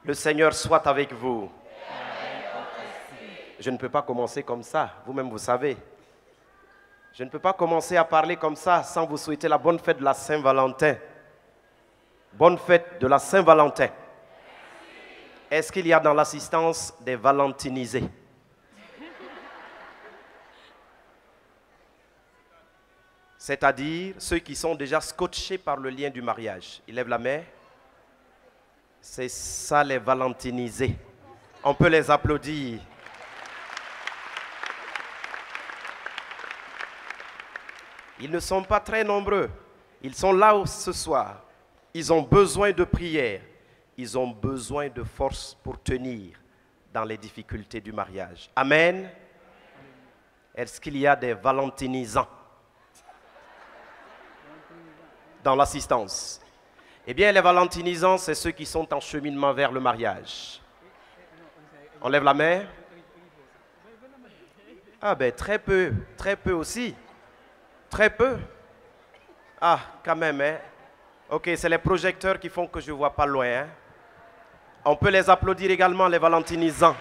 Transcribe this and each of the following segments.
Le Seigneur soit avec vous. Je ne peux pas commencer comme ça, vous-même vous savez. Je ne peux pas commencer à parler comme ça sans vous souhaiter la bonne fête de la Saint-Valentin. Bonne fête de la Saint-Valentin. Est-ce qu'il y a dans l'assistance des valentinisés? C'est-à-dire ceux qui sont déjà scotchés par le lien du mariage. Ils lèvent la main. C'est ça les valentinisés. On peut les applaudir. Ils ne sont pas très nombreux. Ils sont là ce soir. Ils ont besoin de prière. Ils ont besoin de force pour tenir dans les difficultés du mariage. Amen. Est-ce qu'il y a des valentinisants dans l'assistance? Eh bien, les valentinisants, c'est ceux qui sont en cheminement vers le mariage. On lève la main. Ah ben, très peu aussi. Très peu. Ah, quand même, hein. Ok, c'est les projecteurs qui font que je ne vois pas loin. Hein. On peut les applaudir également, les valentinisants.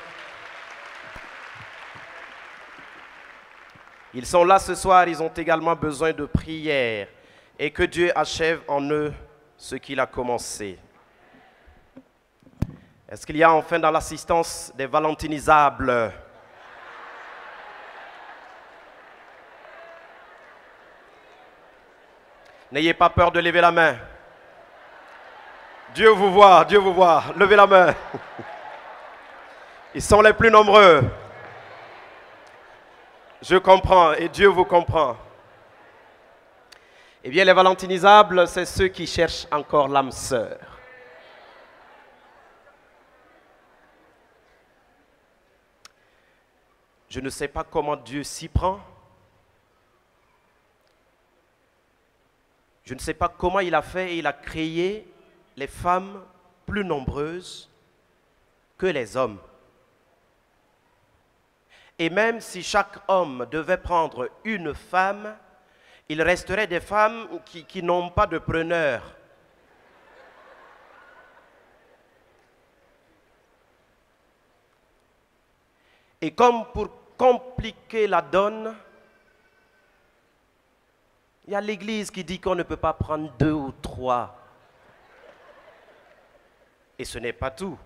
Ils sont là ce soir, ils ont également besoin de prière. Et que Dieu achève en eux ce qu'il a commencé. Est-ce qu'il y a enfin dans l'assistance des valentinisables? N'ayez pas peur de lever la main. Dieu vous voit, Dieu vous voit. Levez la main. Ils sont les plus nombreux. Je comprends et Dieu vous comprend. Eh bien, les valentinisables, c'est ceux qui cherchent encore l'âme sœur. Je ne sais pas comment Dieu s'y prend. Je ne sais pas comment il a fait et il a créé les femmes plus nombreuses que les hommes. Et même si chaque homme devait prendre une femme, il resterait des femmes qui n'ont pas de preneur. Et comme pour compliquer la donne, il y a l'Église qui dit qu'on ne peut pas prendre 2 ou 3. Et ce n'est pas tout.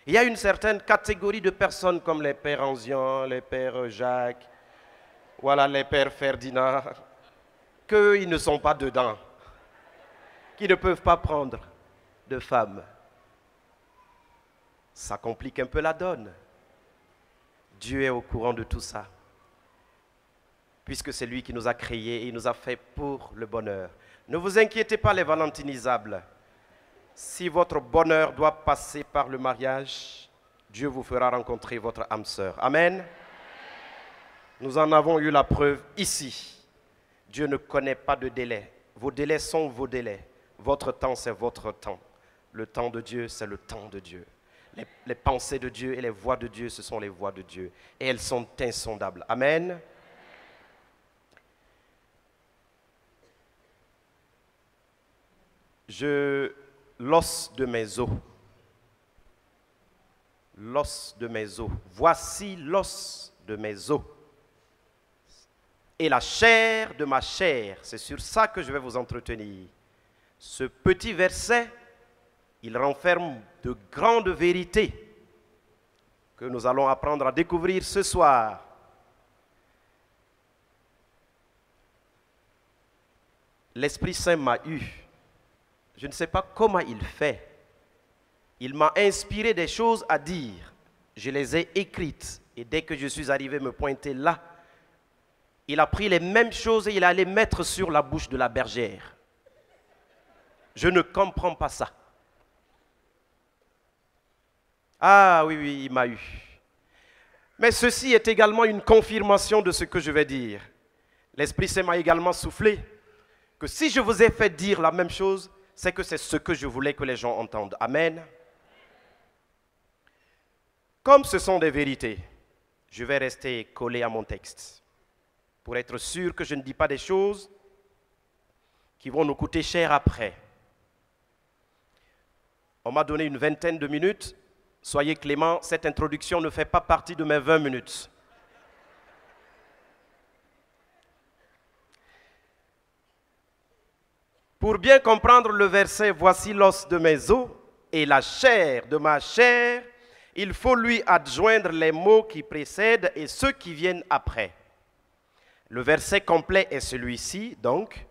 Il y a une certaine catégorie de personnes comme les pères Anzian, les pères Jacques, voilà les pères Ferdinand, qu'ils ne sont pas dedans, qui ne peuvent pas prendre de femmes. Ça complique un peu la donne. Dieu est au courant de tout ça, puisque c'est lui qui nous a créés et il nous a fait pour le bonheur. Ne vous inquiétez pas les valentinisables. Si votre bonheur doit passer par le mariage, Dieu vous fera rencontrer votre âme sœur. Amen. Nous en avons eu la preuve ici. Dieu ne connaît pas de délai. Vos délais sont vos délais. Votre temps, c'est votre temps. Le temps de Dieu, c'est le temps de Dieu. Les pensées de Dieu et les voies de Dieu, ce sont les voies de Dieu. Et elles sont insondables. Amen. L'os de mes os. L'os de mes os. Voici l'os de mes os. Et la chair de ma chair. C'est sur ça que je vais vous entretenir. Ce petit verset, il renferme de grandes vérités que nous allons apprendre à découvrir ce soir. L'Esprit Saint m'a eu. Je ne sais pas comment il fait. Il m'a inspiré des choses à dire. Je les ai écrites. Et dès que je suis arrivé me pointer là, il a pris les mêmes choses et il a les mettre sur la bouche de la bergère. Je ne comprends pas ça. Ah oui, oui, il m'a eu. Mais ceci est également une confirmation de ce que je vais dire. L'Esprit Saint m'a également soufflé que si je vous ai fait dire la même chose, c'est que c'est ce que je voulais que les gens entendent. Amen. Comme ce sont des vérités, je vais rester collé à mon texte pour être sûr que je ne dis pas des choses qui vont nous coûter cher après. On m'a donné une vingtaine de minutes. Soyez clément, cette introduction ne fait pas partie de mes 20 minutes. Pour bien comprendre le verset « Voici l'os de mes os et la chair de ma chair », il faut lui adjoindre les mots qui précèdent et ceux qui viennent après. Le verset complet est celui-ci, donc.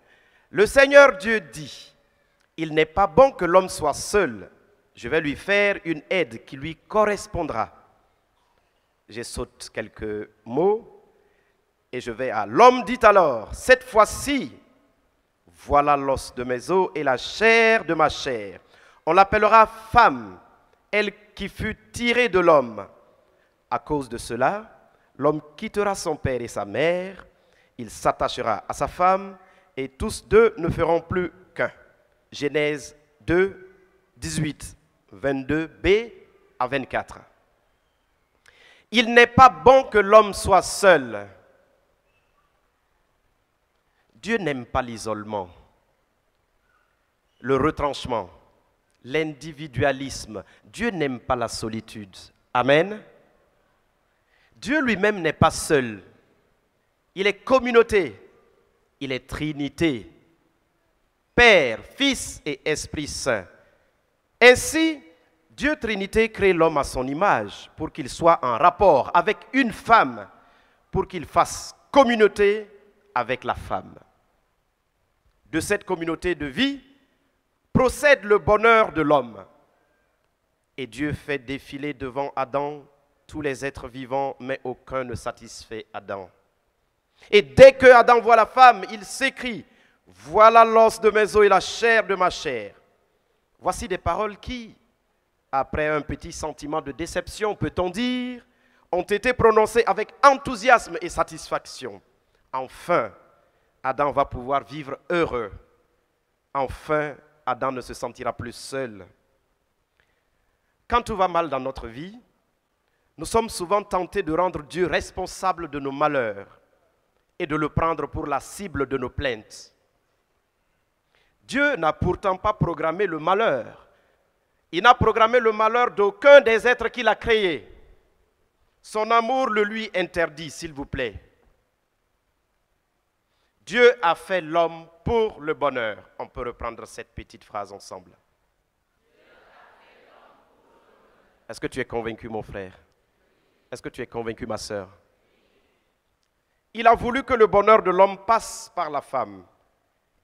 Le Seigneur Dieu dit, « Il n'est pas bon que l'homme soit seul. Je vais lui faire une aide qui lui correspondra. » Je saute quelques mots et je vais à « L'homme dit alors, cette fois-ci, voilà l'os de mes os et la chair de ma chair. On l'appellera femme, elle qui fut tirée de l'homme. À cause de cela, l'homme quittera son père et sa mère, il s'attachera à sa femme, et tous deux ne feront plus qu'un. » Genèse 2, 18, 22b à 24. Il n'est pas bon que l'homme soit seul. Dieu n'aime pas l'isolement, le retranchement, l'individualisme. Dieu n'aime pas la solitude. Amen. Dieu lui-même n'est pas seul. Il est communauté. Il est Trinité. Père, Fils et Esprit Saint. Ainsi, Dieu Trinité crée l'homme à son image pour qu'il soit en rapport avec une femme, pour qu'il fasse communauté avec la femme. De cette communauté de vie procède le bonheur de l'homme. Et Dieu fait défiler devant Adam tous les êtres vivants, mais aucun ne satisfait Adam. Et dès que Adam voit la femme, il s'écrie, « Voilà l'os de mes os et la chair de ma chair. » Voici des paroles qui, après un petit sentiment de déception, peut-on dire, ont été prononcées avec enthousiasme et satisfaction. Enfin, Adam va pouvoir vivre heureux. Enfin, Adam ne se sentira plus seul. Quand tout va mal dans notre vie, nous sommes souvent tentés de rendre Dieu responsable de nos malheurs et de le prendre pour la cible de nos plaintes. Dieu n'a pourtant pas programmé le malheur. Il n'a programmé le malheur d'aucun des êtres qu'il a créés. Son amour le lui interdit, s'il vous plaît. Dieu a fait l'homme pour le bonheur. On peut reprendre cette petite phrase ensemble. Est-ce que tu es convaincu, mon frère? Est-ce que tu es convaincu, ma sœur? Il a voulu que le bonheur de l'homme passe par la femme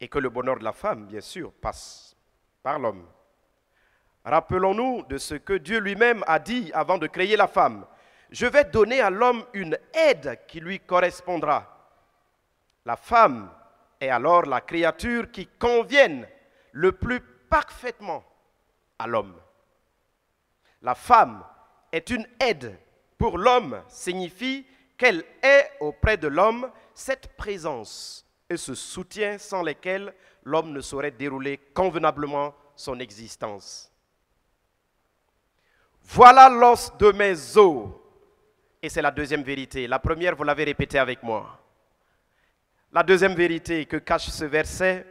et que le bonheur de la femme, bien sûr, passe par l'homme. Rappelons-nous de ce que Dieu lui-même a dit avant de créer la femme. « Je vais donner à l'homme une aide qui lui correspondra. » La femme est alors la créature qui convienne le plus parfaitement à l'homme. La femme est une aide pour l'homme, signifie qu'elle est auprès de l'homme cette présence et ce soutien sans lesquels l'homme ne saurait dérouler convenablement son existence. Voilà l'os de mes os. Et c'est la deuxième vérité. La première, vous l'avez répétée avec moi. La deuxième vérité que cache ce verset,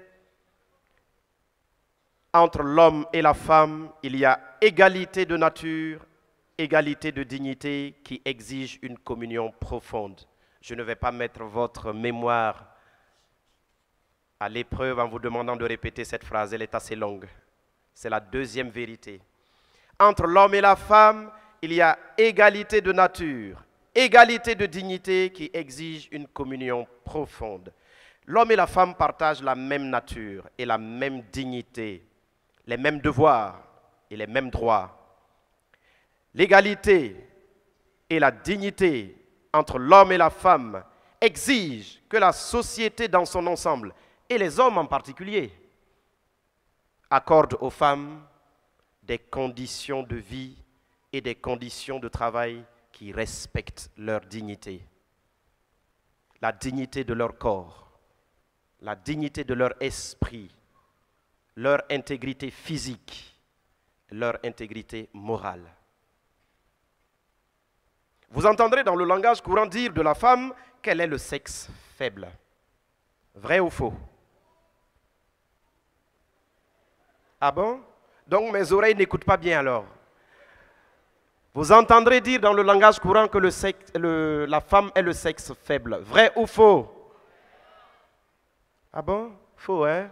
entre l'homme et la femme, il y a égalité de nature, égalité de dignité qui exige une communion profonde. Je ne vais pas mettre votre mémoire à l'épreuve en vous demandant de répéter cette phrase, elle est assez longue. C'est la deuxième vérité. Entre l'homme et la femme, il y a égalité de nature, égalité de dignité qui exige une communion profonde. L'homme et la femme partagent la même nature et la même dignité, les mêmes devoirs et les mêmes droits. L'égalité et la dignité entre l'homme et la femme exigent que la société dans son ensemble, et les hommes en particulier, accordent aux femmes des conditions de vie et des conditions de travail qui respectent leur dignité. La dignité de leur corps, la dignité de leur esprit, leur intégrité physique, leur intégrité morale. Vous entendrez dans le langage courant dire de la femme qu'elle est le sexe faible. Vrai ou faux? Ah bon? Donc mes oreilles n'écoutent pas bien alors. Vous entendrez dire dans le langage courant que la femme est le sexe faible. Vrai ou faux? Ah bon? Faux, hein?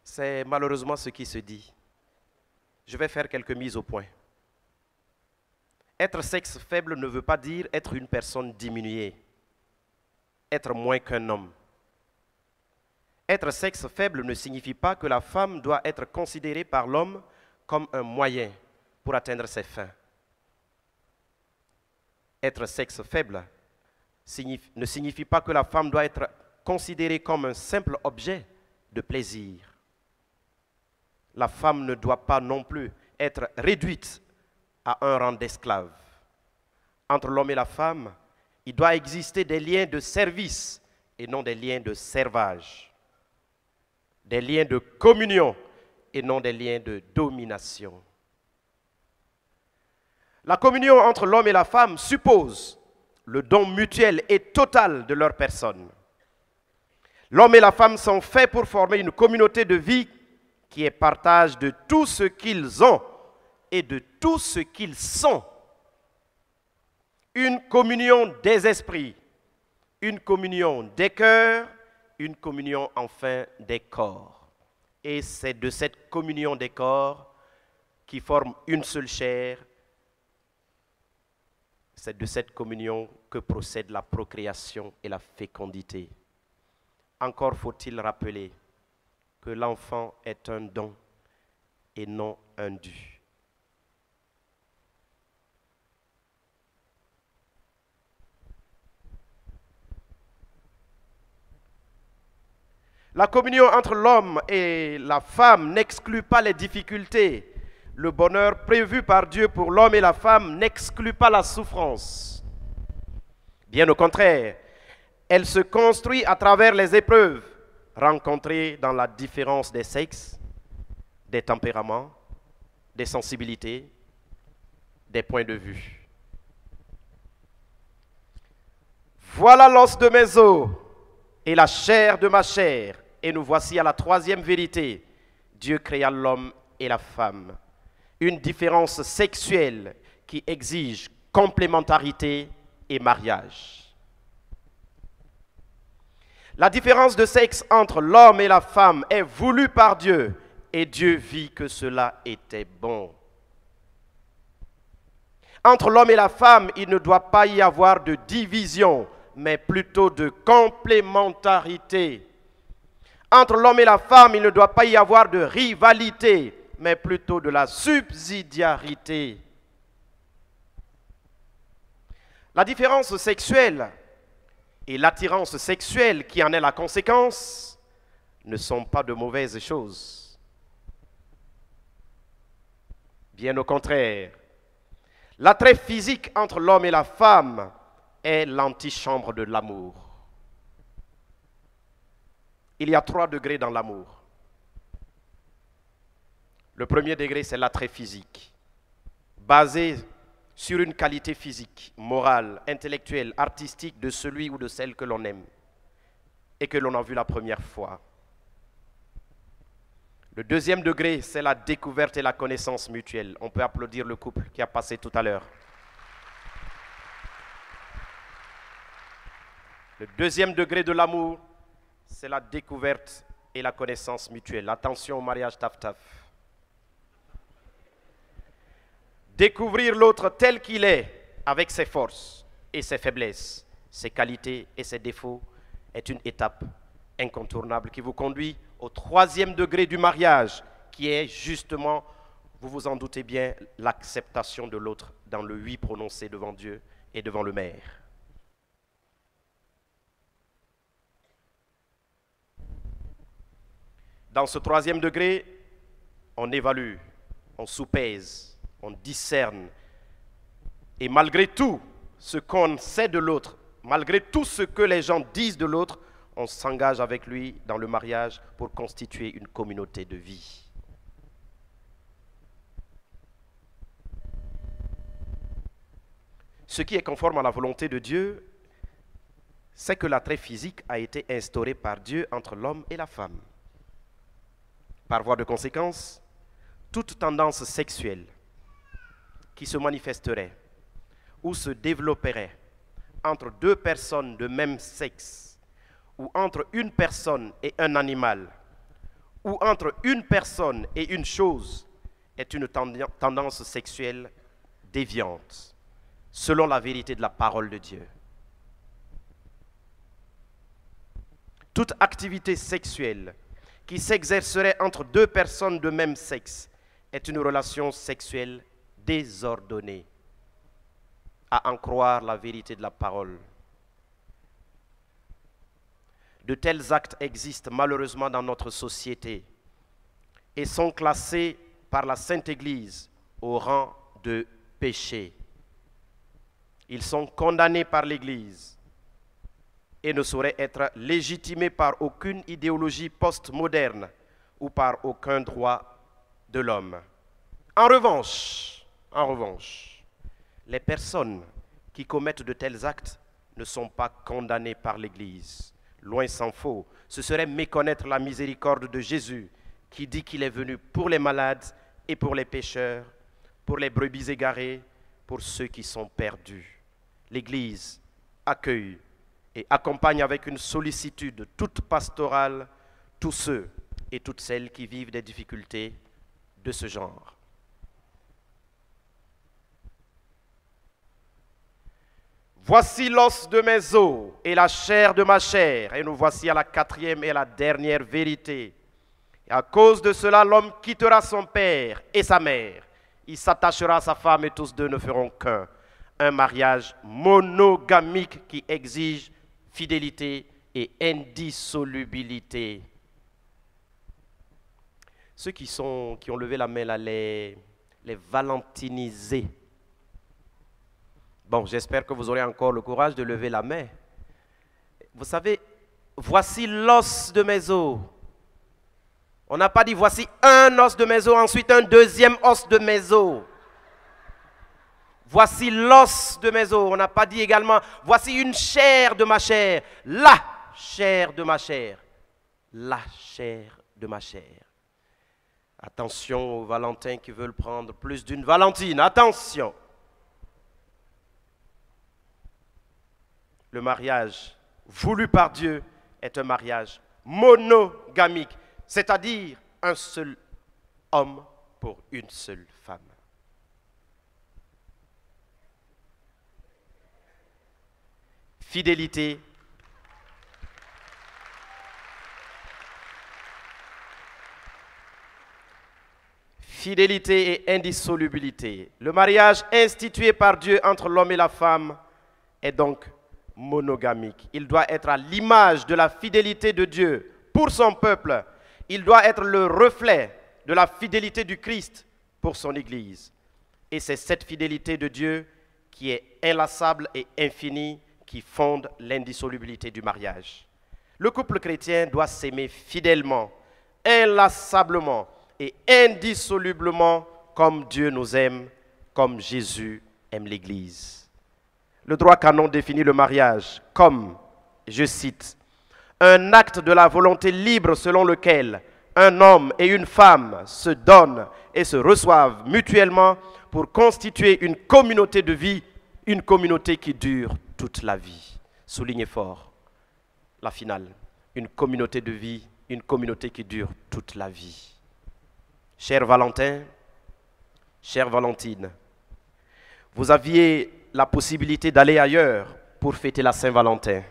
C'est malheureusement ce qui se dit. Je vais faire quelques mises au point. Être sexe faible ne veut pas dire être une personne diminuée, être moins qu'un homme. Être sexe faible ne signifie pas que la femme doit être considérée par l'homme comme un moyen pour atteindre ses fins. Être sexe faible ne signifie pas que la femme doit être considérée comme un simple objet de plaisir. La femme ne doit pas non plus être réduite à un rang d'esclave. Entre l'homme et la femme, il doit exister des liens de service et non des liens de servage. Des liens de communion et non des liens de domination. La communion entre l'homme et la femme suppose le don mutuel et total de leur personne. L'homme et la femme sont faits pour former une communauté de vie qui est partage de tout ce qu'ils ont et de tout ce qu'ils sont. Une communion des esprits, une communion des cœurs, une communion enfin des corps. Et c'est de cette communion des corps qui forment une seule chair. C'est de cette communion que procède la procréation et la fécondité. Encore faut-il rappeler que l'enfant est un don et non un dû. La communion entre l'homme et la femme n'exclut pas les difficultés. Le bonheur prévu par Dieu pour l'homme et la femme n'exclut pas la souffrance. Bien au contraire, elle se construit à travers les épreuves rencontrées dans la différence des sexes, des tempéraments, des sensibilités, des points de vue. Voilà l'os de mes os et la chair de ma chair. Et nous voici à la troisième vérité. Dieu créa l'homme et la femme. Une différence sexuelle qui exige complémentarité et mariage. La différence de sexe entre l'homme et la femme est voulue par Dieu et Dieu vit que cela était bon. Entre l'homme et la femme, il ne doit pas y avoir de division, mais plutôt de complémentarité. Entre l'homme et la femme, il ne doit pas y avoir de rivalité, mais plutôt de la subsidiarité. La différence sexuelle et l'attirance sexuelle qui en est la conséquence ne sont pas de mauvaises choses. Bien au contraire, l'attrait physique entre l'homme et la femme est l'antichambre de l'amour. Il y a 3 degrés dans l'amour. Le premier degré, c'est l'attrait physique, basé sur une qualité physique, morale, intellectuelle, artistique de celui ou de celle que l'on aime et que l'on a vu la première fois. Le deuxième degré, c'est la découverte et la connaissance mutuelle. On peut applaudir le couple qui a passé tout à l'heure. Le deuxième degré de l'amour, c'est la découverte et la connaissance mutuelle. Attention au mariage taf-taf. Découvrir l'autre tel qu'il est, avec ses forces et ses faiblesses, ses qualités et ses défauts, est une étape incontournable qui vous conduit au 3e degré du mariage, qui est justement, vous vous en doutez bien, l'acceptation de l'autre dans le oui prononcé devant Dieu et devant le maire. Dans ce 3e degré, on évalue, on soupèse, on discerne. Et malgré tout ce qu'on sait de l'autre, malgré tout ce que les gens disent de l'autre, on s'engage avec lui dans le mariage pour constituer une communauté de vie. Ce qui est conforme à la volonté de Dieu, c'est que l'attrait physique a été instauré par Dieu entre l'homme et la femme. Par voie de conséquence, toute tendance sexuelle qui se manifesterait ou se développerait entre deux personnes de même sexe, ou entre une personne et un animal, ou entre une personne et une chose, est une tendance sexuelle déviante, selon la vérité de la parole de Dieu. Toute activité sexuelle qui s'exercerait entre deux personnes de même sexe est une relation sexuelle désordonnée, à en croire la vérité de la parole. De tels actes existent malheureusement dans notre société et sont classés par la Sainte Église au rang de péché. Ils sont condamnés par l'Église et ne sauraient être légitimés par aucune idéologie postmoderne ou par aucun droit de l'homme. En revanche, les personnes qui commettent de tels actes ne sont pas condamnées par l'Église. Loin s'en faut, ce serait méconnaître la miséricorde de Jésus qui dit qu'il est venu pour les malades et pour les pécheurs, pour les brebis égarées, pour ceux qui sont perdus. L'Église accueille et accompagne avec une sollicitude toute pastorale tous ceux et toutes celles qui vivent des difficultés de ce genre. Voici l'os de mes os et la chair de ma chair. Et nous voici à la quatrième et à la dernière vérité. Et à cause de cela, l'homme quittera son père et sa mère. Il s'attachera à sa femme et tous deux ne feront qu'un. Un mariage monogamique qui exige fidélité et indissolubilité. Ceux qui ont levé la main là, les valentinisés. Bon, j'espère que vous aurez encore le courage de lever la main. Vous savez, voici l'os de mes os. On n'a pas dit voici un os de mes os, ensuite un deuxième os de mes os. Voici l'os de mes os. On n'a pas dit également voici une chair de ma chair. La chair de ma chair. La chair de ma chair. Attention aux Valentins qui veulent prendre plus d'une Valentine. Attention. Le mariage voulu par Dieu est un mariage monogamique, c'est-à-dire un seul homme pour une seule femme. Fidélité, fidélité et indissolubilité. Le mariage institué par Dieu entre l'homme et la femme est donc monogamique. Il doit être à l'image de la fidélité de Dieu pour son peuple. Il doit être le reflet de la fidélité du Christ pour son Église. Et c'est cette fidélité de Dieu qui est inlassable et infinie qui fonde l'indissolubilité du mariage. Le couple chrétien doit s'aimer fidèlement, inlassablement et indissolublement comme Dieu nous aime, comme Jésus aime l'Église. Le droit canon définit le mariage comme, je cite, un acte de la volonté libre selon lequel un homme et une femme se donnent et se reçoivent mutuellement pour constituer une communauté de vie, une communauté qui dure toute la vie. Soulignez fort la finale. Une communauté de vie, une communauté qui dure toute la vie. Cher Valentin, chère Valentine, vous aviez la possibilité d'aller ailleurs pour fêter la Saint-Valentin.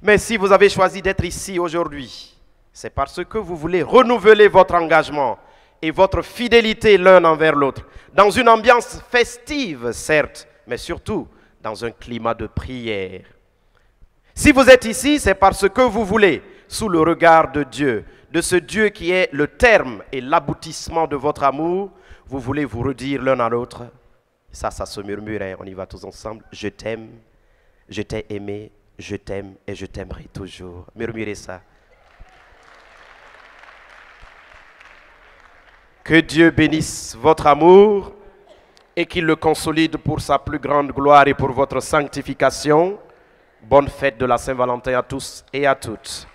Mais si vous avez choisi d'être ici aujourd'hui, c'est parce que vous voulez renouveler votre engagement et votre fidélité l'un envers l'autre, dans une ambiance festive, certes, mais surtout dans un climat de prière. Si vous êtes ici, c'est parce que vous voulez, sous le regard de Dieu, de ce Dieu qui est le terme et l'aboutissement de votre amour, vous voulez vous redire l'un à l'autre. Ça se murmure, hein, on y va tous ensemble. Je t'aime, je t'ai aimé, je t'aime et je t'aimerai toujours. Murmurez ça. Que Dieu bénisse votre amour et qu'il le consolide pour sa plus grande gloire et pour votre sanctification. Bonne fête de la Saint-Valentin à tous et à toutes.